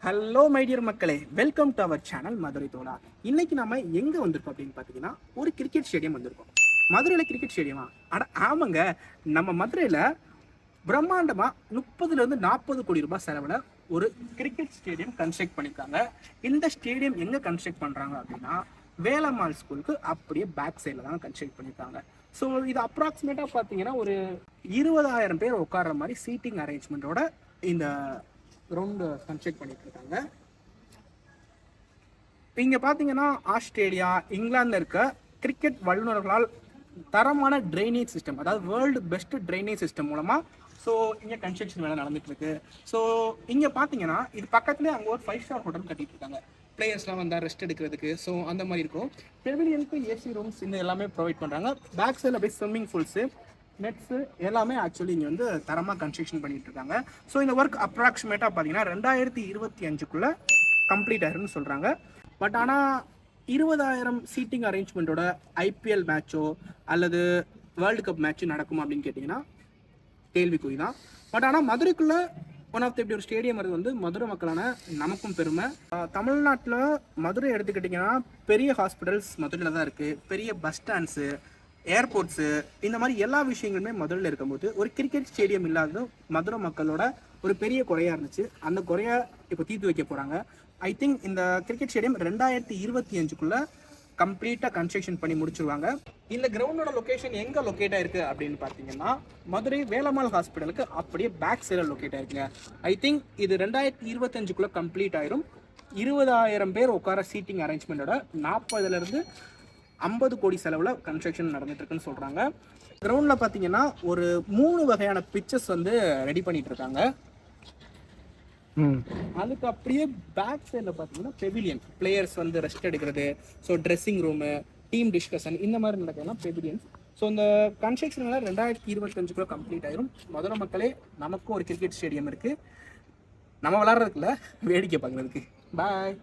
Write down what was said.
Hello my dear மக்களே, welcome to our channel Madurai தோழா. இன்னைக்கு நம்ம எங்கே வந்திருக்கோம் அப்படின்னு பார்த்தீங்கன்னா, ஒரு கிரிக்கெட் ஸ்டேடியம் வந்திருக்கோம். மதுரையில் கிரிக்கெட் ஸ்டேடியமா? ஆமாங்க, நம்ம மதுரையில் பிரம்மாண்டமாக 30 to 40 கோடி ரூபாய் செலவில் ஒரு கிரிக்கெட் ஸ்டேடியம் கன்ஸ்ட்ரக்ட் பண்ணியிருக்காங்க. இந்த ஸ்டேடியம் எங்கே கன்ஸ்ட்ரக்ட் பண்ணுறாங்க அப்படின்னா, வேலம்மாள் ஸ்கூலுக்கு அப்படியே பேக் சைடில் தான் கன்ஸ்ட்ரக்ட் பண்ணியிருக்காங்க. ஸோ இது அப்ராக்சிமேட்டாக பார்த்தீங்கன்னா ஒரு 20,000 பேர் உட்கார்ற மாதிரி சீட்டிங் அரேஞ்ச்மெண்ட்டோட இந்த கிரவுண்டு கன்ஸ்ட்ரக்ட் பண்ணிட்டு இருக்காங்க. இங்கே பார்த்தீங்கன்னா ஆஸ்திரேலியா, இங்கிலாந்தில் இருக்க கிரிக்கெட் வல்லுநர்களால் தரமான ட்ரைனேஜ் சிஸ்டம், அதாவது வேர்ல்டு பெஸ்ட் ட்ரைனேஜ் சிஸ்டம் மூலமாக ஸோ இங்கே கன்ஸ்ட்ரக்ஷன் வேலை நடந்துட்டு இருக்கு. ஸோ இங்கே பார்த்தீங்கன்னா இது பக்கத்துலேயே அங்கே ஒரு 5-star ஹோட்டல் கட்டிட்டு இருக்காங்க. பிளேயர்ஸ்லாம் வந்தால் ரெஸ்ட் எடுக்கிறதுக்கு. ஸோ அந்த மாதிரி இருக்கும். பெவிலியனுக்கு ஏசி ரூம்ஸ் இந்த எல்லாமே ப்ரொவைட் பண்ணுறாங்க. பேக் சைடில் போய் ஸ்விம்மிங் பூல்ஸு, நெட்ஸு எல்லாமே ஆக்சுவலி இங்கே வந்து தரமாக கன்ஸ்ட்ரக்ஷன் பண்ணிட்டு இருக்காங்க. ஸோ இந்த ஒர்க் அப்ராக்சிமேட்டாக பார்த்தீங்கன்னா 2025 கம்ப்ளீட் ஆயிரும்னு சொல்கிறாங்க. பட் ஆனால் 20,000 சீட்டிங் அரேஞ்ச்மெண்ட்டோட ஐபிஎல் மேட்சோ அல்லது வேர்ல்டு கப் மேட்சோ நடக்குமா அப்படின்னு கேட்டிங்கன்னா கேள்விக்குறி தான். பட் ஆனால் மதுரைக்குள்ளே ஒன் ஆஃப் த இப்படி ஒரு ஸ்டேடியம் வருது வந்து மதுரை மக்களான நமக்கும் பெருமை. தமிழ்நாட்டில் மதுரை எடுத்துக்கிட்டிங்கன்னா பெரிய ஹாஸ்பிட்டல்ஸ் மதுரையில் தான் இருக்குது. பெரிய பஸ் ஸ்டாண்ட்ஸு, ஏர்போர்ட்ஸு, இந்த மாதிரி எல்லா விஷயங்களுமே மதுரையில் இருக்கும்போது ஒரு கிரிக்கெட் ஸ்டேடியம் இல்லாதது மதுரை மக்களோட ஒரு பெரிய குறையாக இருந்துச்சு. அந்த குறையை இப்போ தீர்த்து வைக்க போகிறாங்க. ஐ திங்க் இந்த கிரிக்கெட் ஸ்டேடியம் 2025 கம்ப்ளீட்டாக கன்ஸ்ட்ரக்ஷன் பண்ணி முடிச்சிருவாங்க. இந்த கிரவுண்டோட லொக்கேஷன் எங்கே லொக்கேட் ஆயிருக்கு அப்படின்னு பார்த்தீங்கன்னா மதுரை வேலம்மாள் ஹாஸ்பிட்டலுக்கு அப்படியே பேக் சைடில் லொக்கேட் ஆயிருக்குங்க. ஐ திங்க் இது 2025 கம்ப்ளீட் ஆயிரும். 20,000 பேர் உட்கார சீட்டிங் அரேஞ்ச்மெண்ட்டோட 40 to 50 கோடி செலவில் கன்ஸ்ட்ரக்ஷன் நடந்துட்டு இருக்குன்னு சொல்கிறாங்க. கிரவுண்டில் பார்த்தீங்கன்னா ஒரு 3 வகையான பிச்சஸ் வந்து ரெடி பண்ணிட்டு இருக்காங்க. அதுக்கு அப்படியே பேக் சைடில் பார்த்தீங்கன்னா பெவிலியன், பிளேயர்ஸ் வந்து ரெஸ்ட் எடுக்கிறது, so dressing room, team discussion இந்த மாதிரி நடக்கலாம் பெவிலியன்ஸ். ஸோ இந்த கன்ஸ்ட்ரக்ஷனில் 2025 கம்ப்ளீட் ஆயிரும். மதுரை மக்களே, நமக்கும் ஒரு கிரிக்கெட் ஸ்டேடியம் இருக்குது. நம்ம விளாட்றதுக்குள்ள வேடிக்கை பார்க்குறதுக்கு. பாய்.